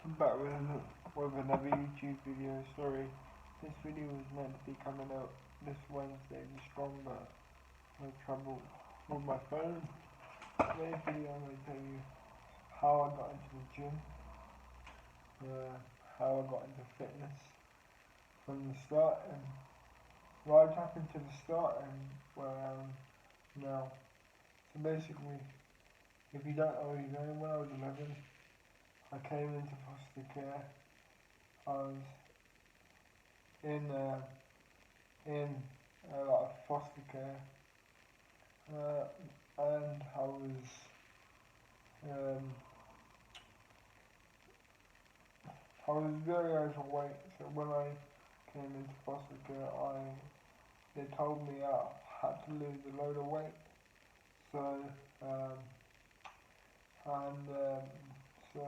I'm back with another YouTube video. Sorry, this video was meant to be coming out this Wednesday, the strong, but I had trouble with my phone. Today's video I'm going to tell you how I got into the gym, how I got into fitness from the start, and right up into the start and where I am now. So basically, if you don't already know, when I was 11, I came into foster care. I was in like foster care, and I was very overweight. So when I came into foster care, they told me I had to lose a load of weight. So um, and so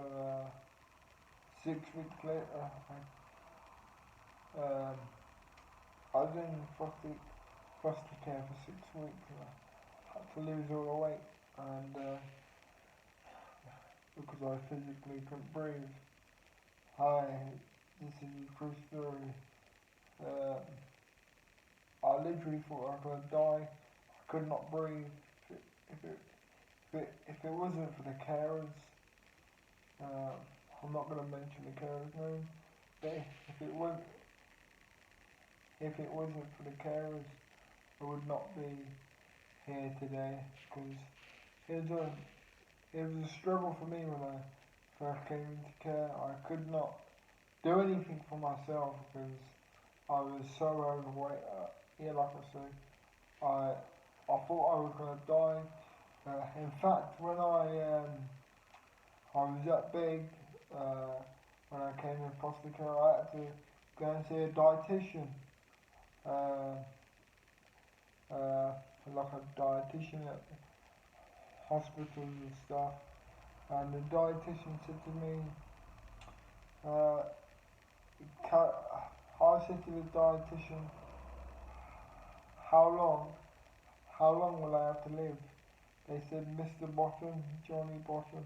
6 weeks later, I was in foster care for 6 weeks. And I had to lose all the weight, and because I physically couldn't breathe. This is a true story. I literally thought I was going to die. I could not breathe. If it wasn't for the carers, I'm not going to mention the carers' name, but if it wasn't for the carers, I would not be here today, because it was a struggle for me when I first came into care. I could not do anything for myself because I was so overweight. Like I said, I thought I was going to die. In fact, when I was that big, when I came in foster care, I had to go and see a dietitian. Like a dietitian at hospitals and stuff. And the dietitian said to me, I said to the dietitian, how long will I have to live? They said, Mr. Bottom, Johnny Bottom,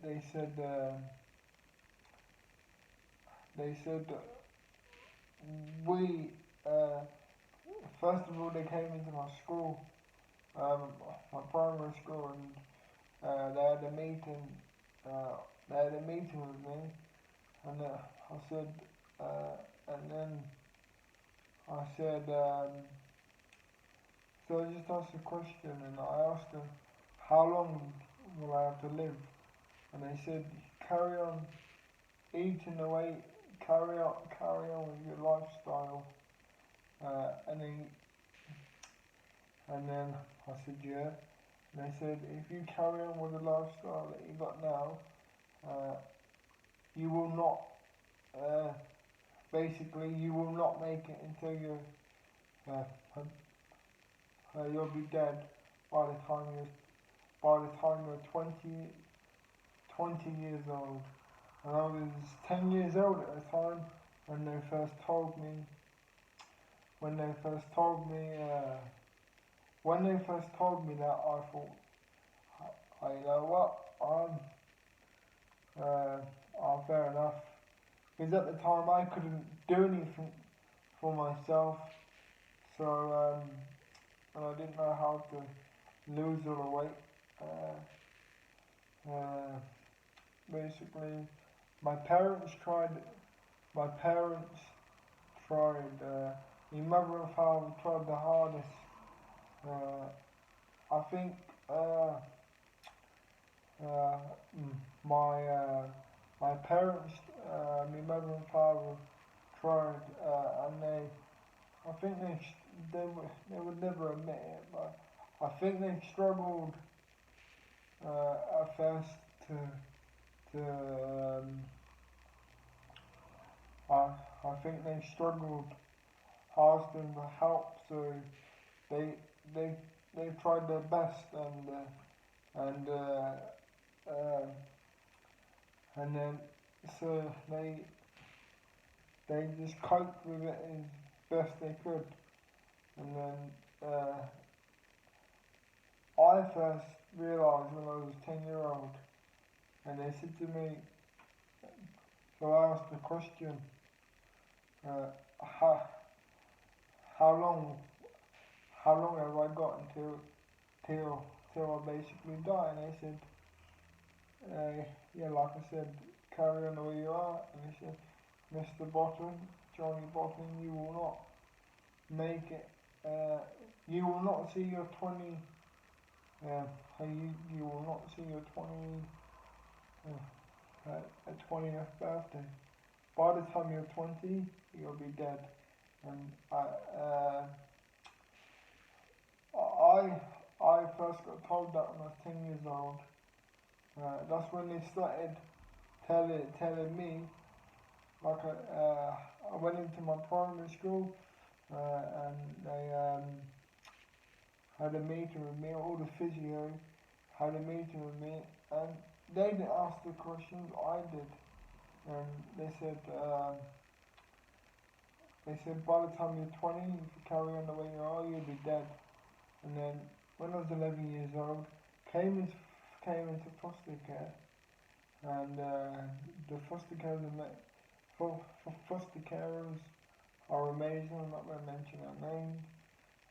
they said we, first of all, they came into my school, my primary school, and they had a meeting with me, and I said, and then I said, so I just asked a question, and I asked them, how long will I have to live? And they said, carry on eating away, carry on with your lifestyle, and then I said, yeah. And they said, if you carry on with the lifestyle that you got now, you will not, basically, you will not make it until you'll be dead by the time you're 20 years old. And I was 10 years old at the time when they first told me. When they first told me that, I thought, you know what, fair enough. Because at the time I couldn't do anything for myself, so and I didn't know how to lose all the weight. Basically, my parents tried. My mother and father tried the hardest. I think my parents, my mother and father tried, and I think they would never admit it, but I think they struggled at first I think they struggled asking for help, so they they tried their best, and then so they just coped with it as best they could, and then I first realised said to me, so I asked the question, uh, how, how long, how long have I got till I basically die? And they said, yeah, like I said, carry on the way you are. And they said, Mr. Bottom, Johnny Bottom, you will not make it. You will not see your 20. You will not see your 20th birthday. By the time you're 20, you'll be dead. And I first got told that when I was 10 years old. That's when they started telling me. Like I went into my primary school, and they had a meeting with me. All the physio had a meeting with me, and they didn't ask the questions, I did. And they said by the time you're 20, if you carry on the way you are, you'll be dead. And then when I was 11 years old, came into foster care, and the foster carers are amazing. I'm not going to mention their names,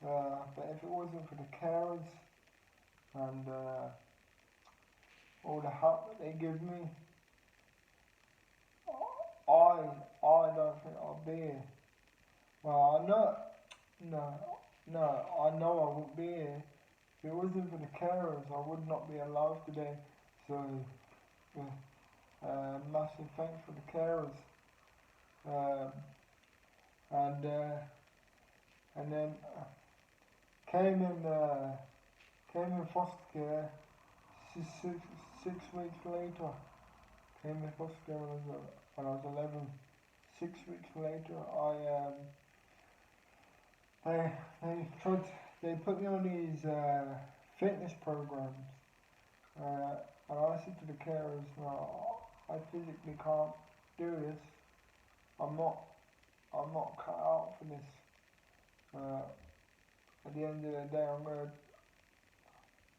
but if it wasn't for the carers and all the help that they give me, I don't think I'll be here. Well, I know I won't be here. If it wasn't for the carers, I would not be alive today. So, massive thanks for the carers. And then came in foster care 6 weeks later. Came in foster care when I was 11. 6 weeks later, they put me on these fitness programs, and I said to the carers, no, I physically can't do this. I'm not cut out for this. At the end of the day,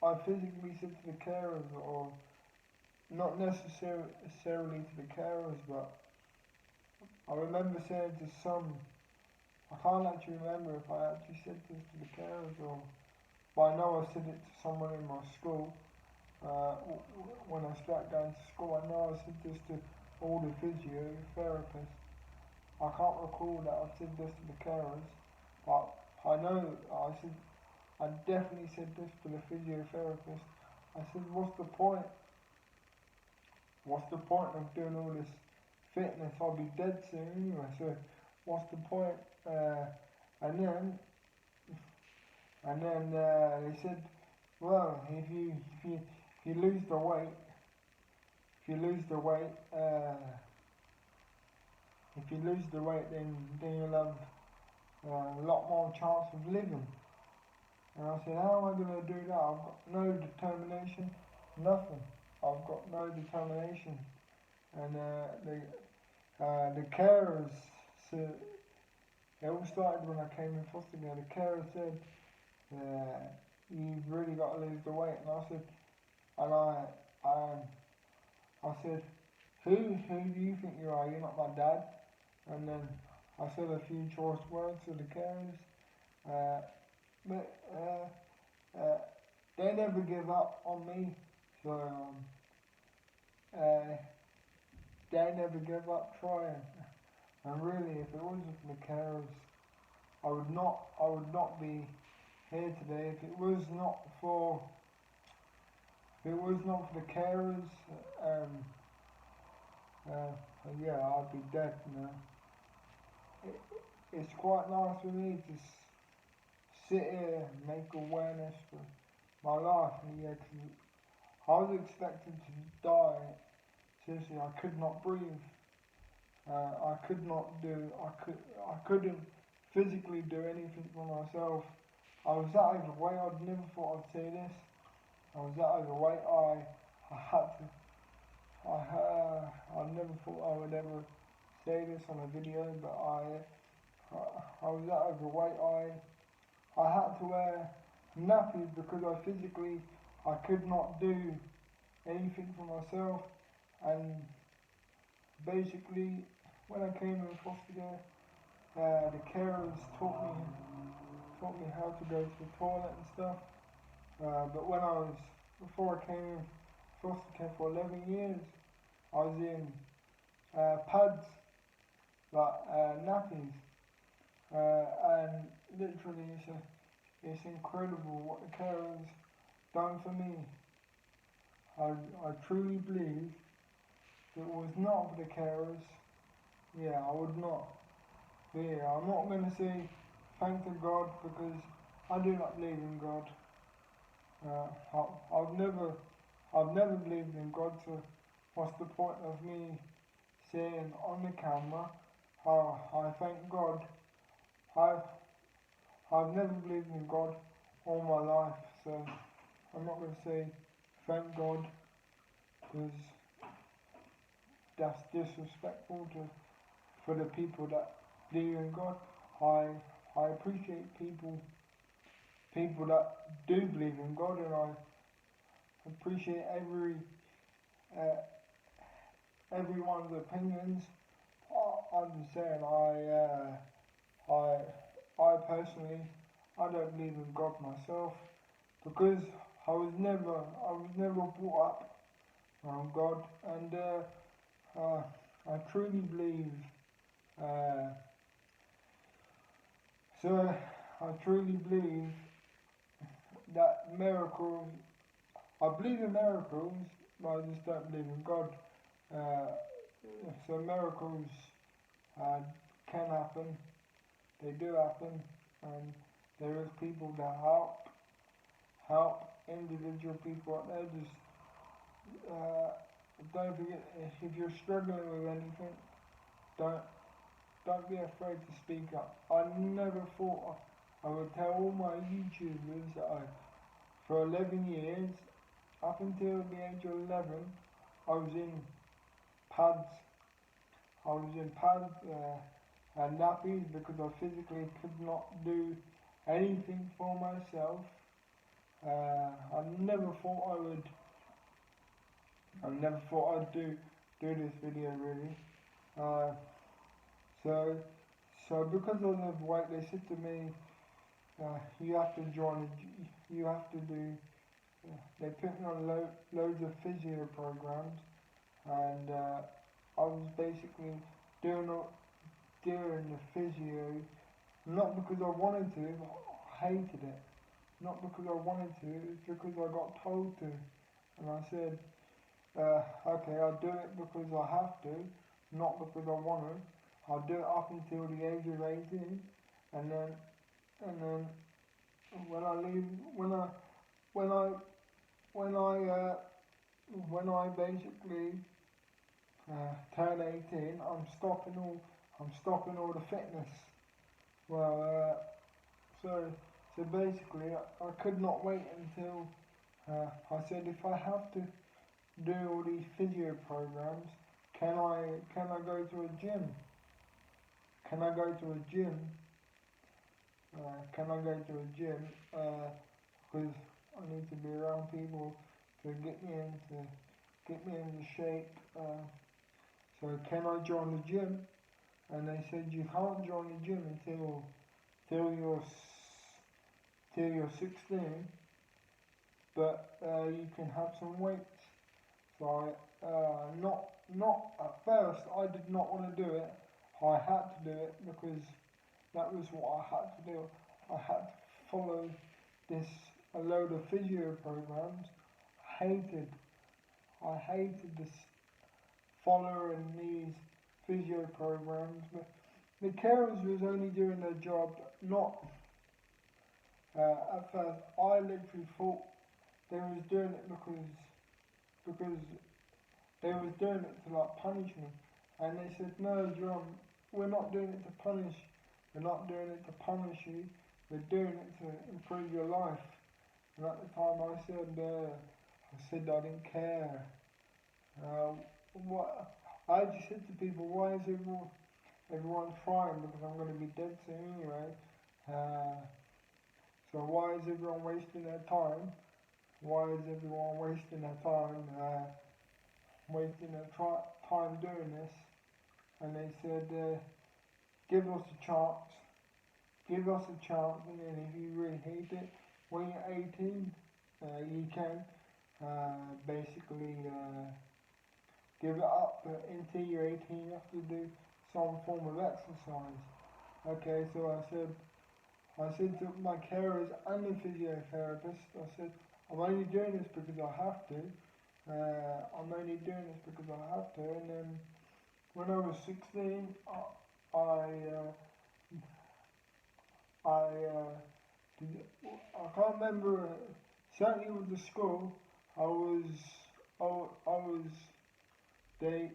I physically said to the carers, or not necessarily to the carers, but I remember saying to some, I can't actually remember if I actually said this to the carers, but I know I said it to someone in my school. When I started going to school, I know I said this to all the physiotherapists. I can't recall that I said this to the carers, but I know I definitely said this to the physiotherapist. I said, what's the point? What's the point of doing all this fitness? I'll be dead soon anyway, so what's the point? And then they said, well, if you lose the weight, then you'll have a lot more chance of living. And I said, how am I going to do that? I've got no determination, nothing. I've got no determination. And the carers said, it all started when I came in foster care. The carers said, you've really got to lose the weight. And I said, I said, who do you think you are? You're not my dad. And then I said a few choice words to the carers. But they never give up on me. So they never give up trying. And really, if it wasn't for the carers, I would not be here today. If it was not for the carers, yeah, I'd be dead. You know, it's quite nice for me to sit here and make awareness for my life. And yeah, 'cause I was expected to die. Seriously, I could not breathe. I couldn't physically do anything for myself. I was that overweight. I'd never thought I'd say this. I was that overweight. I never thought I would ever say this on a video, but I was that overweight. I had to wear nappies because I could not do anything for myself. and basically when I came in foster care, the carers taught me how to go to the toilet and stuff. But before I came in foster care for 11 years, I was in pads, like nappies, and literally it's incredible what the carers done for me. I truly believe if it was not for the carers, yeah, I would not be here. I'm not going to say thank to God because I do not believe in God. I've never believed in God, so what's the point of me saying on the camera how I thank God? I've never believed in God all my life, so I'm not going to say thank God because that's disrespectful for the people that believe in God. I appreciate people that do believe in God, and I appreciate uh, everyone's opinions. I'm just saying, I personally, I don't believe in God myself because I was never brought up around God, and I truly believe. Uh, so I truly believe that miracles. I believe in miracles, but I just don't believe in God. Uh, so miracles uh, can happen. They do happen, and there is people that help individual people out there. Just don't forget, if you're struggling with anything, don't don't be afraid to speak up. I never thought I would tell all my YouTubers that for 11 years, up until the age of 11, I was in pads. I was in pads and nappies because I physically could not do anything for myself. I never thought I would. I never thought I'd do this video really. Uh, so because I was overweight, they said to me, you have to join. You have to do. They put me on loads of physio programs, and I was basically doing the physio not because I wanted to, but I hated it. Not because I wanted to, it's because I got told to. And I said, okay, I'll do it because I have to, not because I want to. I'll do it up until the age of 18, and then when I leave, when I, when I, when I basically turn 18, I'm stopping all the fitness. Well, so basically, I could not wait until I said if I have to do all these physio programs, can I go to a gym? Can I go to a gym? Can I go to a gym? Because I need to be around people to get me into shape. So can I join the gym? And they said you can't join the gym till you're till you're 16, but you can have some weights. So not at first I did not want to do it. I had to do it because that was what I had to do. I had to follow a load of physio programs. Hated I hated this following these physio programs. But the carers was only doing their job, not at first. I literally thought they was doing it because they was doing it to like punish me. And they said, no, John, we're not doing it to punish. We're not doing it to punish you. We're doing it to improve your life. And at the time I said I didn't care. What I just said to people, why is everyone crying? Because I'm going to be dead soon anyway. So why is everyone wasting their time? Why is everyone wasting their time wasting their time doing this, and they said, give us a chance, and then if you really hate it, when you're 18, you can basically give it up, but until you're 18 you have to do some form of exercise. Okay, so I said to my carers and the physiotherapist, I said, I'm only doing this because I have to. And then when I was 16, I can't remember, certainly with the school, I was, they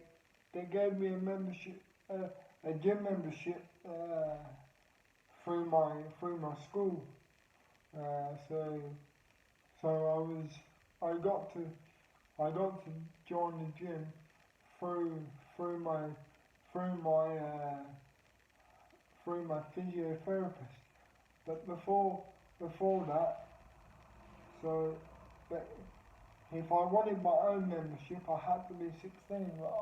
gave me a membership, a gym membership, through my school. So I got to join the gym through my through my uh, through my physiotherapist. But before that, so but if I wanted my own membership, I had to be 16. But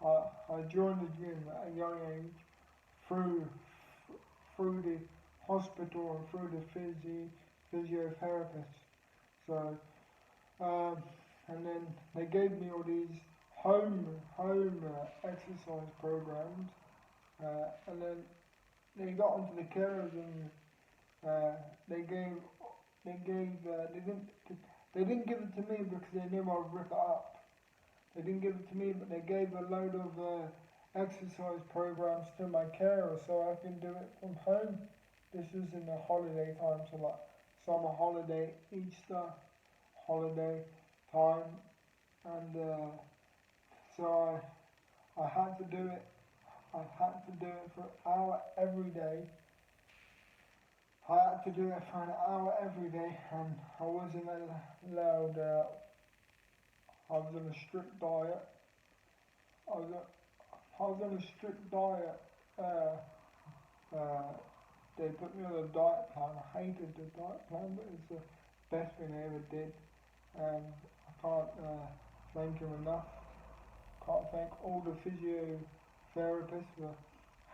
I joined the gym at a young age through the hospital and through the physiotherapist. So and then they gave me all these home exercise programs, and then they got onto the carers and they didn't give it to me because they knew I'd rip it up. They didn't give it to me, but they gave a load of exercise programs to my carer so I can do it from home. This was in the holiday time, so like summer holiday, Easter holiday time, and so I had to do it. I had to do it for an hour every day. I had to do it for an hour every day, and I wasn't allowed. I was on a strict diet. I was on a strict diet. Uh, they put me on a diet plan. I hated the diet plan, but it's the best thing I ever did. I can't thank him enough. Can't thank all the physiotherapists for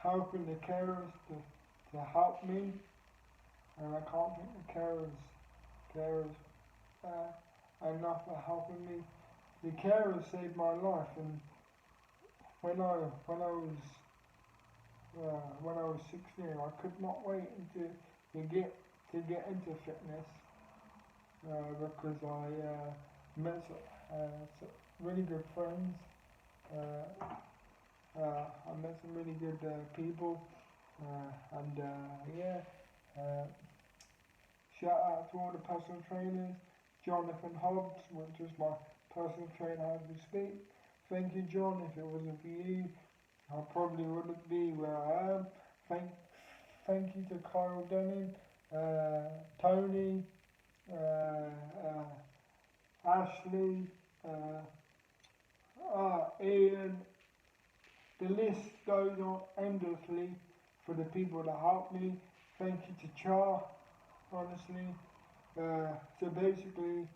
helping the carers to help me, and I can't thank the carers enough for helping me. The carers saved my life, and when I was 16, I could not wait to get into fitness because I met some really good friends. I met some really good people, and yeah. Uh, Shout out to all the personal trainers. Jonathan Hobbs, which is my personal trainer as we speak. Thank you, John. If it wasn't for you, I probably wouldn't be where I am. Thank you to Kyle Denning, Tony, Ashley, Ian. The list goes on endlessly for the people that helped me. Thank you to Char, honestly. So basically,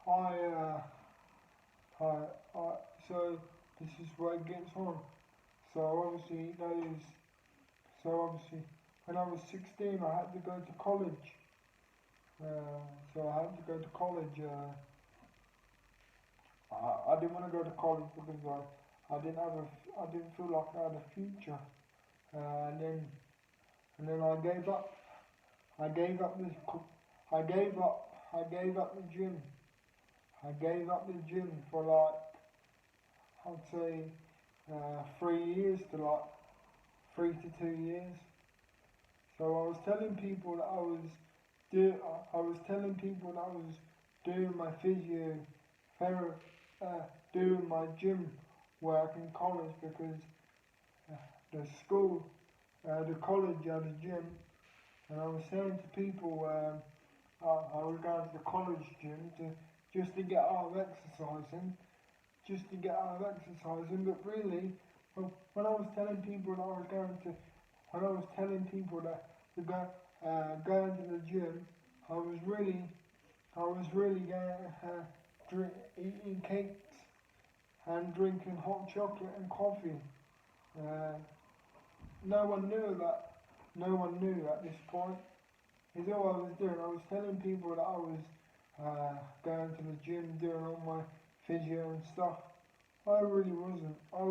I, so this is where it gets on. So obviously, when I was 16, I had to go to college. So I had to go to college. I didn't want to go to college because I didn't feel like I had a future. And then I gave up. I gave up the gym. I gave up the gym for like, I'd say, 3 years to like 3 to 2 years. So I was telling people that I was doing my physiotherapy, doing my gym work in college because the school, the college had a gym, and I was saying to people I was going to the college gym just to get out of exercising, but really, when I was telling people that to go into the gym, I was really going eating cakes and drinking hot chocolate and coffee. Uh, no one knew that. No one knew at this point. Is all I was doing. I was telling people that I was going to the gym, doing all my physio and stuff. I really wasn't. I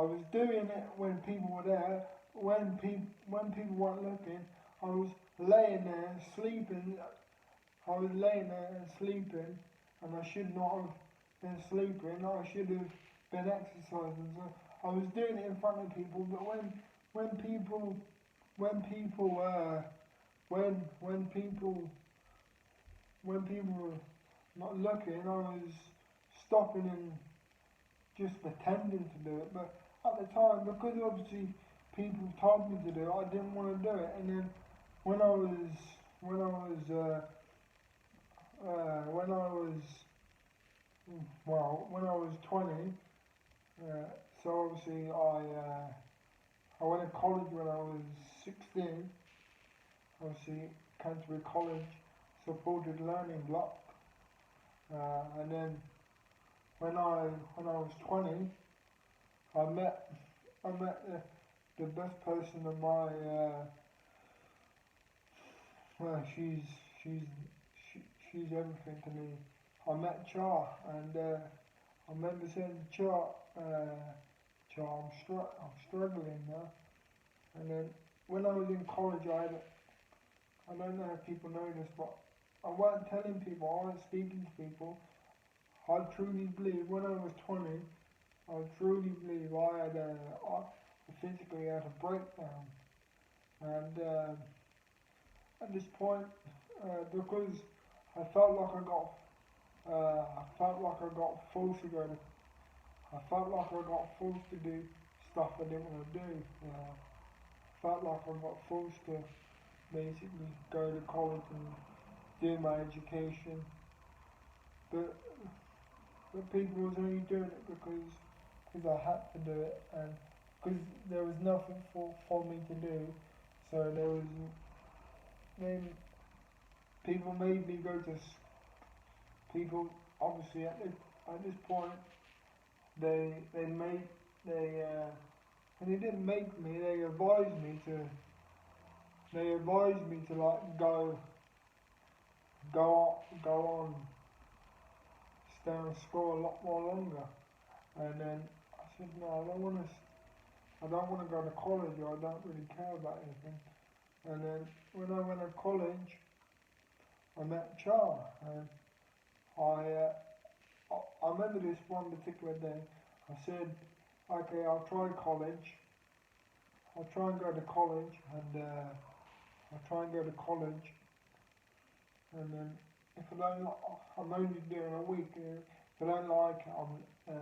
was doing it when people were there. When people weren't looking, I was laying there sleeping. I was laying there and sleeping, and I should not have been sleeping. I should have been exercising. So I was doing it in front of people. But when people when people when people were not looking, I was stopping and just pretending to do it. But at the time, because obviously people told me to do it, I didn't want to do it. And then when I was when I was when I was when I was 20, so obviously I went to college when I was 16. Obviously, Canterbury College supported learning block, and then when I was 20, I met the best person in my well, she's she, she's everything to me. I met Char, and I remember saying to Char, Char, I'm struggling now. And then when I was in college, I don't know if people know this, but I weren't telling people, I wasn't speaking to people. I truly believe when I was 20, I truly believe I physically had a breakdown. And at this point, because I felt like I felt like I got forced to go to, I felt like I got forced to do stuff I didn't want to do. I felt like I got forced to basically go to college and do my education. But people was only doing it because I had to do it and because there was nothing for me to do. So there was then people made me go to people obviously at this point they made they and they didn't make me, they advised me to like go on stay on school a lot more longer. And then I said no, I don't want to go to college, or I don't really care about anything. And then when I went to college, I met Char, and I I remember this one particular day. I said, okay, I'll try college. I'll try and go to college, and I'll try and go to college, and then if I don't, I'm only doing a week. If I don't like it, I'm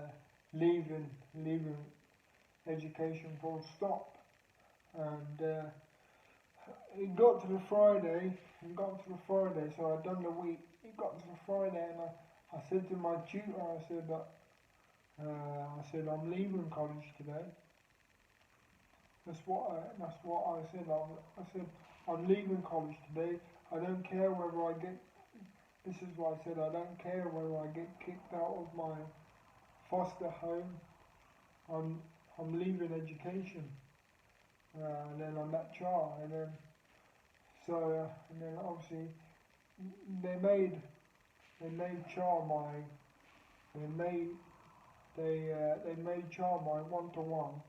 leaving education full stop. And it got to the Friday. So I'd done the week. It got to the Friday, and I said to my tutor, I said I'm leaving college today. That's what I said. I said I'm leaving college today. I don't care whether I get. This is what I said. I don't care whether I get kicked out of my foster home. I'm I'm leaving education. And then I met Char, and then and then obviously they made they made Char my they made they made Char my one to one.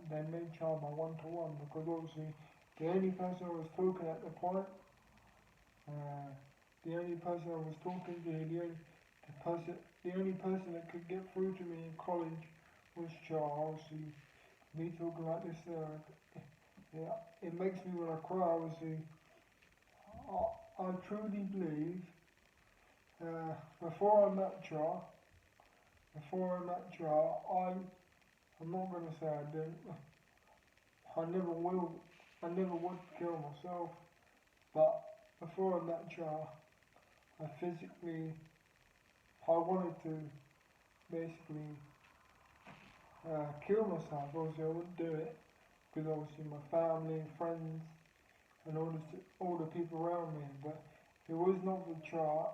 They made Char my one to one because obviously the only person I was talking at the point, uh, the only person I was talking to, the only person that could get through to me in college was Char. Obviously, me talking like this, yeah, it makes me want to cry. Obviously, I truly believe uh, before I met Char, I'm not gonna say I didn't. I never will. I never would kill myself. But before I met Char, I physically, I wanted to basically kill myself. Obviously, I wouldn't do it because obviously my family, friends, and all the people around me. But if it was not for Char,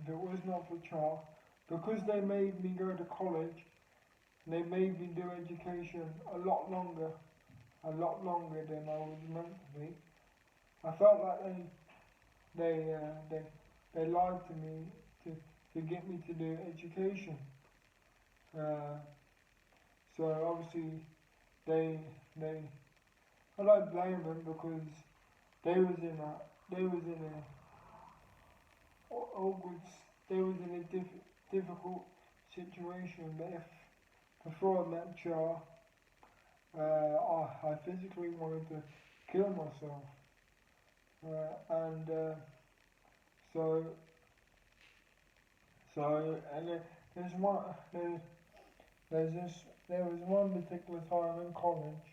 if it was not for CHAR, because they made me go to college, they made me do education a lot longer than I was meant to be. I felt like they lied to me to get me to do education. So obviously they I don't blame them because they was in a awkward they was in a difficult situation. But if before I met Char, I physically wanted to kill myself, and so and there's one there's this there was one particular time in college.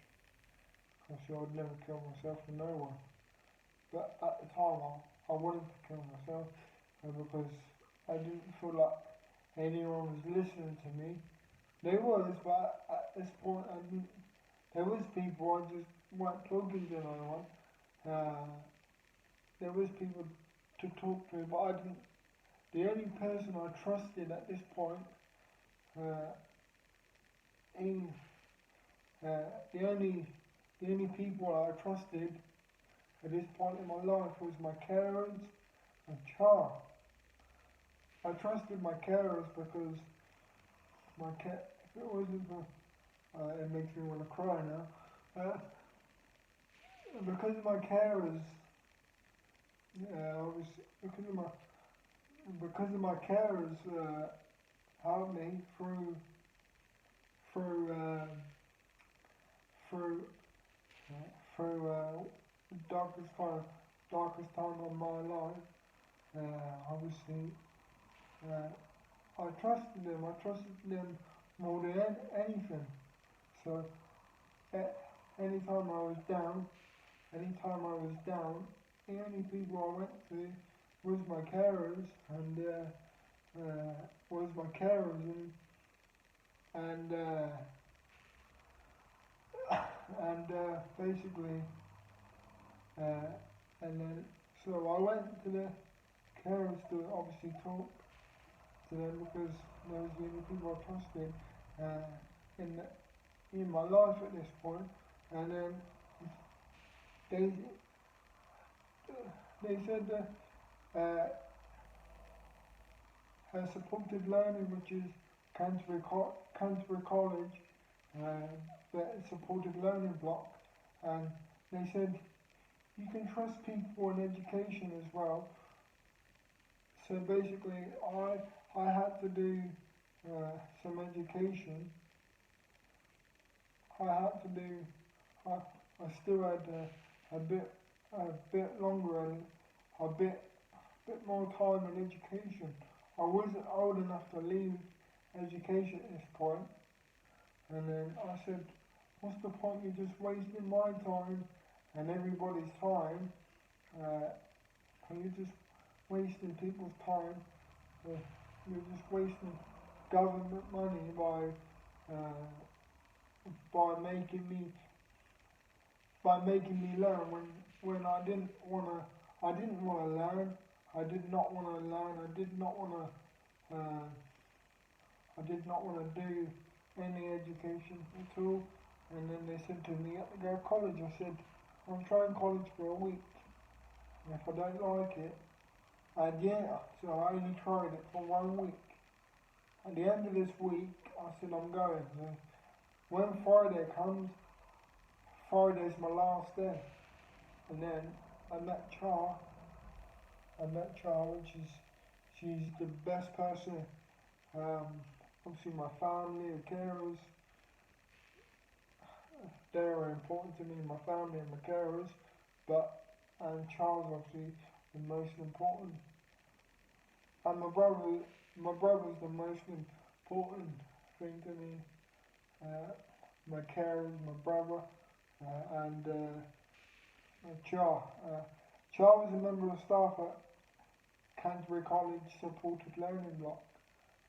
I said I'd never kill myself for no one, but at the time I wanted to kill myself because I didn't feel like anyone was listening to me. They was, but at this point I didn't. There was people I just weren't talking to no one. There was people to talk to, but I didn't. The only person I trusted at this point, uh, in, the only people I trusted at this point in my life was my carers and Char. I trusted my carers because if it wasn't for, it makes me want to cry now. Because of my carers, I was because of my carers helped me through through through the darkest time of my life. Obviously, I trusted them. I trusted them more than anything. So, anytime I was down, the only people I went to was my carers, and was my carers, and basically, and then so I went to the carers to obviously talk to them because they was the only people I trusted in in my life at this point, and then they said that her supported learning, which is Canterbury College, the supported learning block, and they said you can trust people in education as well. So basically, I had to do some education. I had to do. I still had a bit longer and a bit more time in education. I wasn't old enough to leave education at this point, and then I said, "What's the point? You're just wasting my time and everybody's time. You're just wasting people's time. You're just wasting government money uh, by making me learn when I didn't wanna learn. I did not wanna learn. Uh, I did not wanna do any education at all. And then they said to me, you have to go to college. I said, I'm trying college for a week. And if I don't like it, so I only tried it for 1 week. At the end of this week, I said I'm going. So when Friday comes, Friday's my last day. And then I met Char. Which is she's the best person. Obviously my family, the carers, they are important to me, my family and my carers, and Char's obviously the most important. And my brother's the most important thing to me. My carers, my brother, and Char. Char was a member of staff at Canterbury College Supported Learning Block,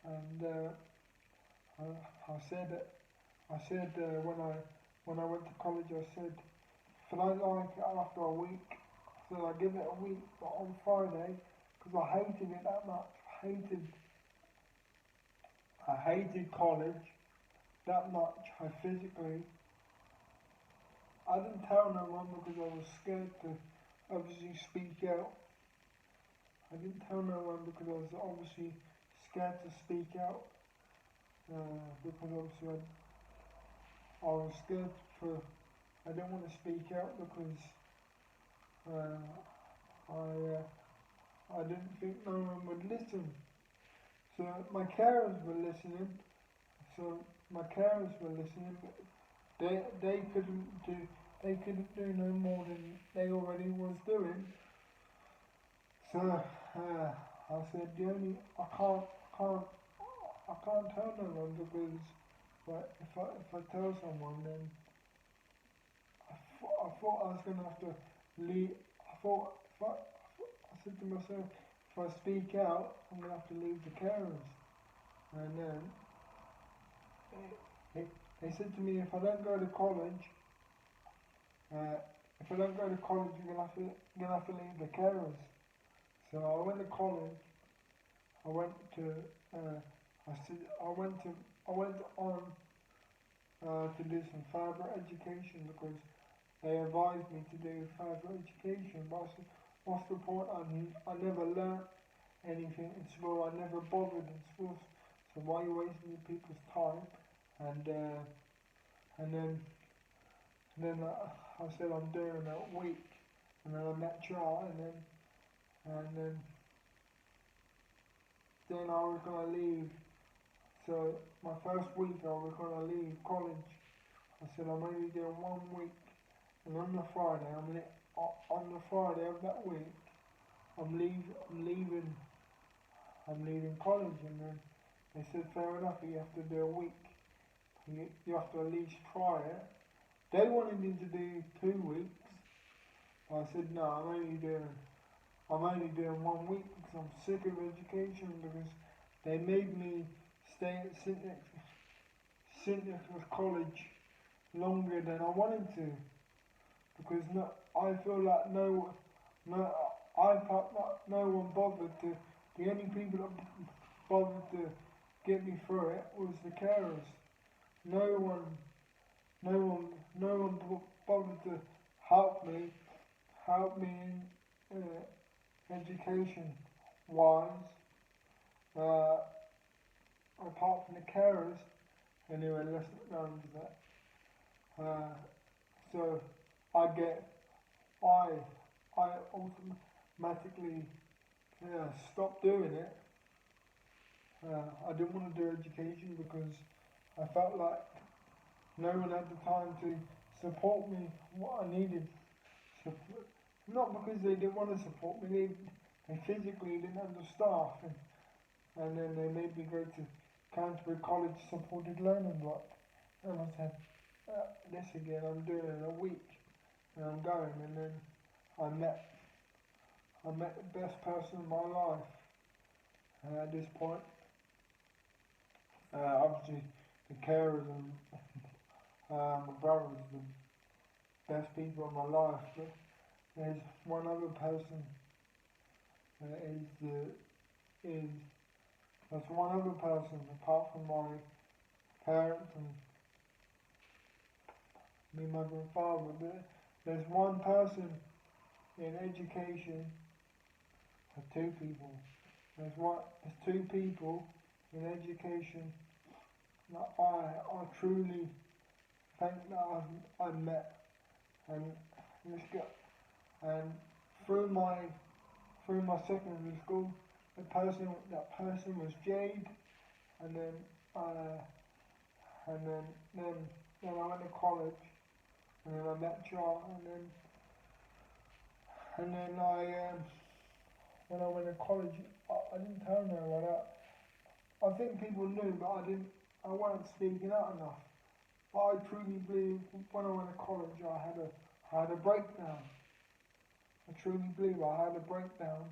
and I said when I went to college, I said if I don't like it after a week, so I give it a week, but on Friday, because I hated it that much. hated I hated college that much. I didn't tell no one because I was scared to obviously speak out. I didn't tell no one because I was obviously scared to speak out. Because obviously I was scared for. I didn't want to speak out because I didn't think no one would listen. So my carers were listening. So my carers were listening, but they couldn't do no more than they already was doing. So I said I can't tell no one because if I tell someone then I thought I was gonna have to leave. I said to myself, if I speak out, I'm gonna have to leave the carers. And then they said to me, if I don't go to college, you're gonna have to leave the carers. So I went to college. I went to I went on to do some further education because they advised me to do further education. But I said, what's the point? I never learnt anything in school. I never bothered in school. So why are you wasting people's time? And then I said I'm doing a week, and then I met Charles, then I was gonna leave. So my first week I was gonna leave college. I said I'm only doing 1 week, and on the Friday of that week I'm leaving college, and then they said fair enough, you have to do a week. You have to at least try it. They wanted me to do 2 weeks. I said no, I'm only doing 1 week because I'm sick of education because they made me stay at St. Nicholas College longer than I wanted to because I feel like no one bothered to. The only people that bothered to get me through it was the carers. No one bothered to help me in education wise. Uh, Apart from the carers, anyway, let's not go into that. So I automatically stopped doing it. I didn't want to do education because I felt like no one had the time to support me what I needed. Not because they didn't want to support me, they physically didn't have the staff, and then they made me go to Canterbury College supported learning block. And I said, this again, I'm doing it in a week, and I'm going, and then I met the best person in my life. And at this point, obviously, the carers and my brother was the best people in my life. But there's one other person. There's one other person apart from my parents and me, mother and father. But there's one person in education. There's two people. There's two people in education that I truly think that I've met, and and through my secondary school, that person was Jade, and then I went to college, and then I met John, and then when I went to college, I didn't tell no one that. I think people knew, but I wasn't speaking out enough. But I truly believe when I went to college, I had a breakdown. I truly believe I had a breakdown.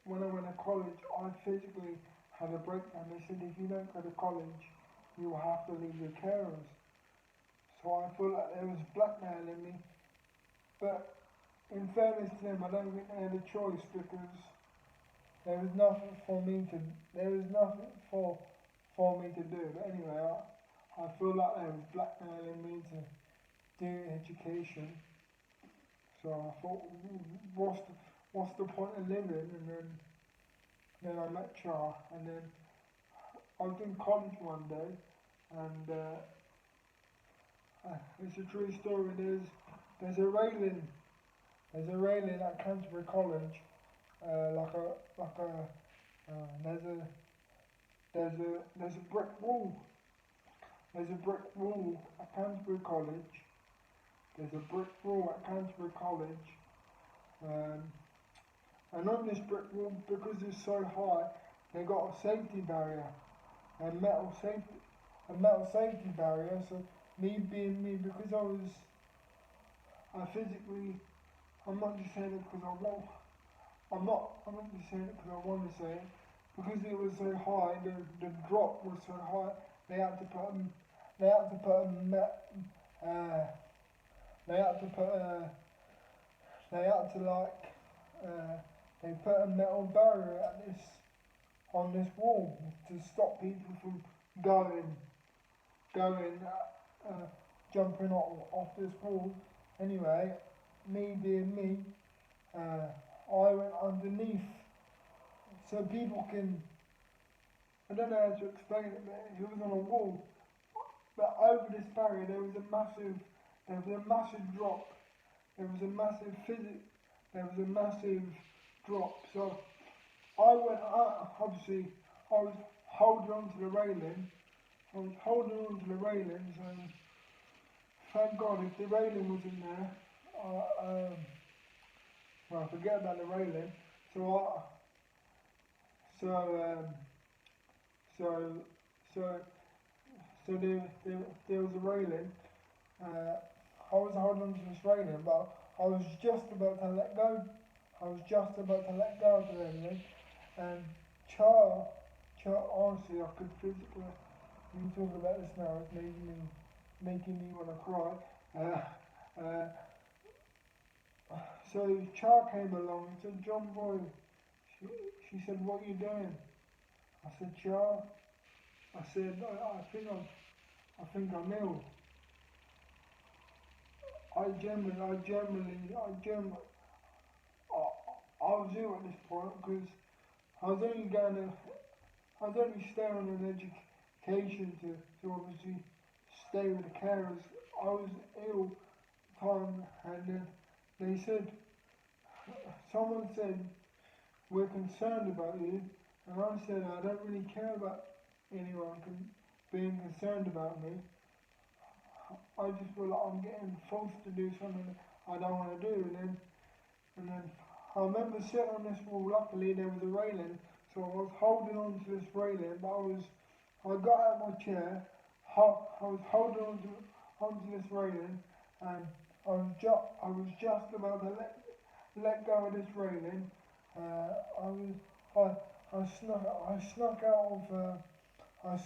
When I went to college, I physically had a breakdown. They said if you don't go to college, you will have to leave your carers. So I feel like there was blackmailing me. But in fairness to them, I don't think they had a choice because there was nothing for me to, there was nothing for me to do. But anyway, I feel like they was blackmailing me to do education. So I thought, what's the point of living? And then I met Char, and then I was in college one day, and it's a true story. There's a railing, at Canterbury College, there's a brick wall. There's a brick wall at Canterbury College. There's a brick wall at Canterbury College. Um, and on this brick wall, because it's so high, they got a safety barrier, a metal safety barrier. So me being me, because I physically, I'm not just saying it because I want. I'm not just saying it because I want to say it. Because it was so high, the drop was so high. They had to put they had to put they had to put they had to they put a metal barrier on this wall to stop people from jumping off this wall. Anyway, me being me, I went underneath so people can. I don't know how to explain it, but it was on a wall. But over this barrier, there was a massive drop. There was a massive drop. So I went up. Obviously, I was holding on to the railing. So thank God, if the railing wasn't there, well, forget about the railing. So so so so so there was a railing. I was holding on to this railing, but I was just about to let go. Of the railing, and Char, honestly, I could physically. You talk about this now, it's making me want to cry. So Char came along and said, "John Boy," she said, "what are you doing?" I said, "Char," I said, I think I'm ill. I was ill at this point because I was only staying on an education to obviously stay with the carers. I was ill time, and then they said, someone said, "We're concerned about you," and I said, "I don't really care about anyone being concerned about me. I just feel like I'm getting forced to do something I don't want to do." And then I remember sitting on this wall. Luckily, there was a railing, so I was holding on to this railing. But I got out of my chair. I was holding onto this railing, and I was just about to let go of this railing. I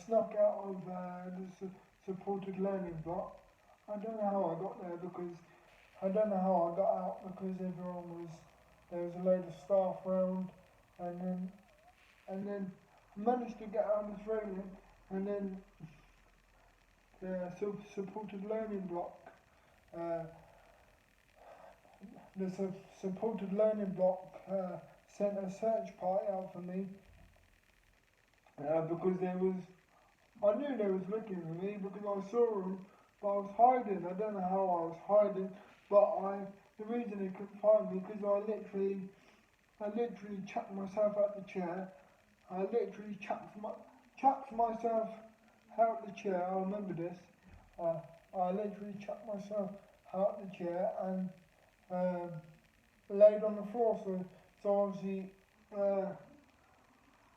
snuck out of the supported learning block. I don't know how I got there because there was a load of staff around, and then I managed to get out of this railing, and then the supported learning block. Uh, the supported learning block sent a search party out for me because I knew they was looking for me because I saw them, but I was hiding. I don't know how I was hiding, but the reason they couldn't find me because I literally chucked myself out the chair. I literally chucked myself out the chair. I remember this. I literally chucked myself out the chair and laid on the floor. So obviously,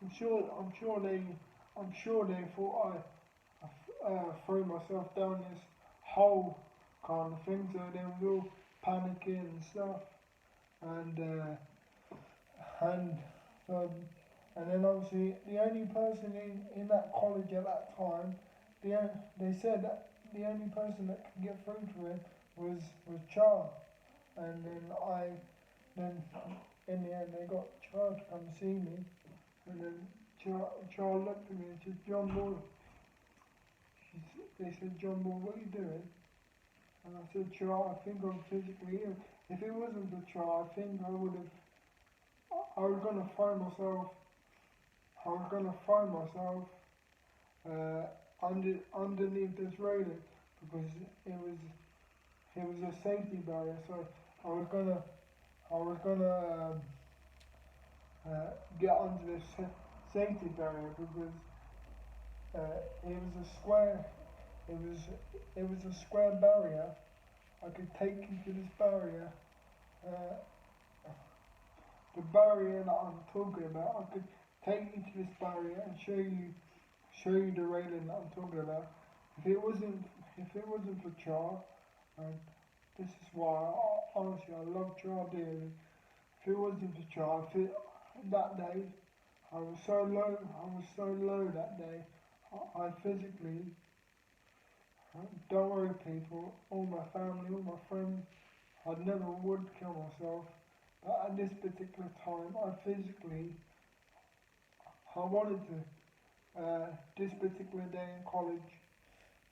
I'm sure they thought I threw myself down this hole kind of thing. So they were all panicking and stuff, and and um, and then obviously the only person in that college at that time, they said that the only person that could get through to him was Char, and then in the end, they got Charles to come see me, and then Charles looked at me and said, John Boy, they said, John Boy, what are you doing? And I said, Charles, I think I'm physically ill. If it wasn't for Charles, I think I was gonna find myself, underneath this railing, because it was a safety barrier, so I was gonna get onto this safety barrier, because it was a square. It was a square barrier. I could take you to this barrier. Uh, the barrier that I'm talking about. I could take you to this barrier and show you the railing that I'm talking about. If it wasn't for Char, and this is why honestly I love Char dearly. If it wasn't for Char, that day I was so low that day. I physically, don't worry people, all my family, all my friends, I never would kill myself. But at this particular time, I wanted to, this particular day in college,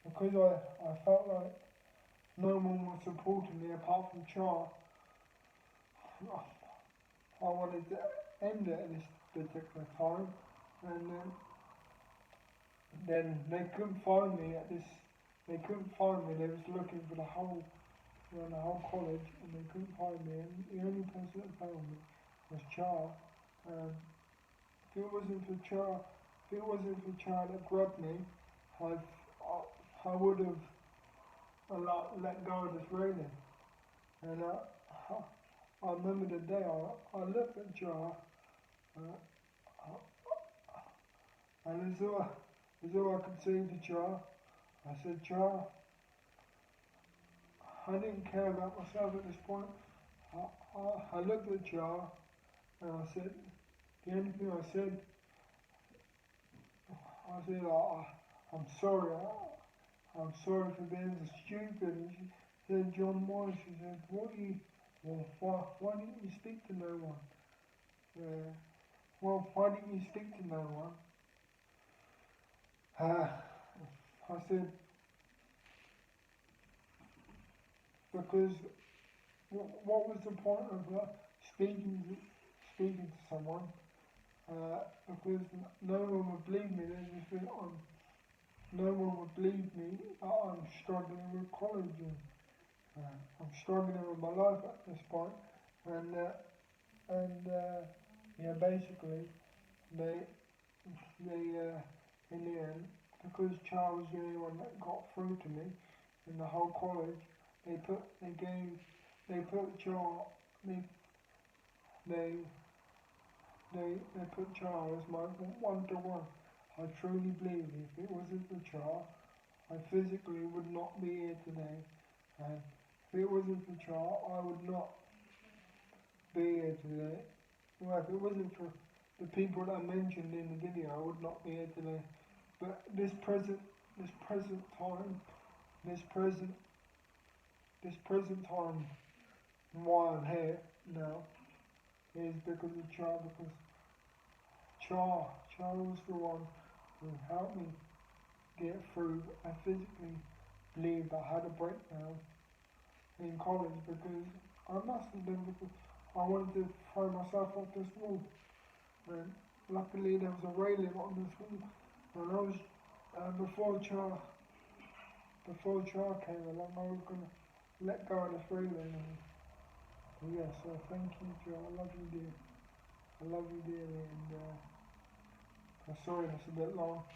because I felt like no one was supporting me apart from Char, I wanted to end it at this particular time, and then they couldn't find me they was looking for the whole college, and they couldn't find me, and the only person that found me was Char. Um, if it wasn't for Char that grabbed me, I would have let go of this railing. And I remember the day I looked at Char, uh, and it's all I could say to Char. I said, Char, I didn't care about myself at this point. I looked at Char, and I said, the only thing I said, I'm sorry. I'm sorry for being so stupid. And she said, John Moore, she said, why didn't you speak to no one? Why didn't you speak to no one? I said, because what was the point of speaking to someone? Because no one would believe me. They just think no one would believe me that I'm struggling with college, and I'm struggling with my life at this point. And yeah, basically they in the end, because Charles was the only one that got through to me in the whole college, they put Charles they they put Charles as my one-to-one. I truly believe if it wasn't for Charles, I physically would not be here today. And if it wasn't for Charles, I would not be here today. Well, if it wasn't for the people that I mentioned in the video, I would not be here today. But this present time, this present time, why I'm here now is because of Char. Because Char was the one who helped me get through. I physically believed I had a breakdown in college, because I must have been, because I wanted to throw myself off this wall. And luckily there was a railing on this wall, and I was before Char came along, I was gonna let go of this railing. And yeah, so thank you, Char. I love you, dear. I love you dearly, and I'm sorry that's a bit long.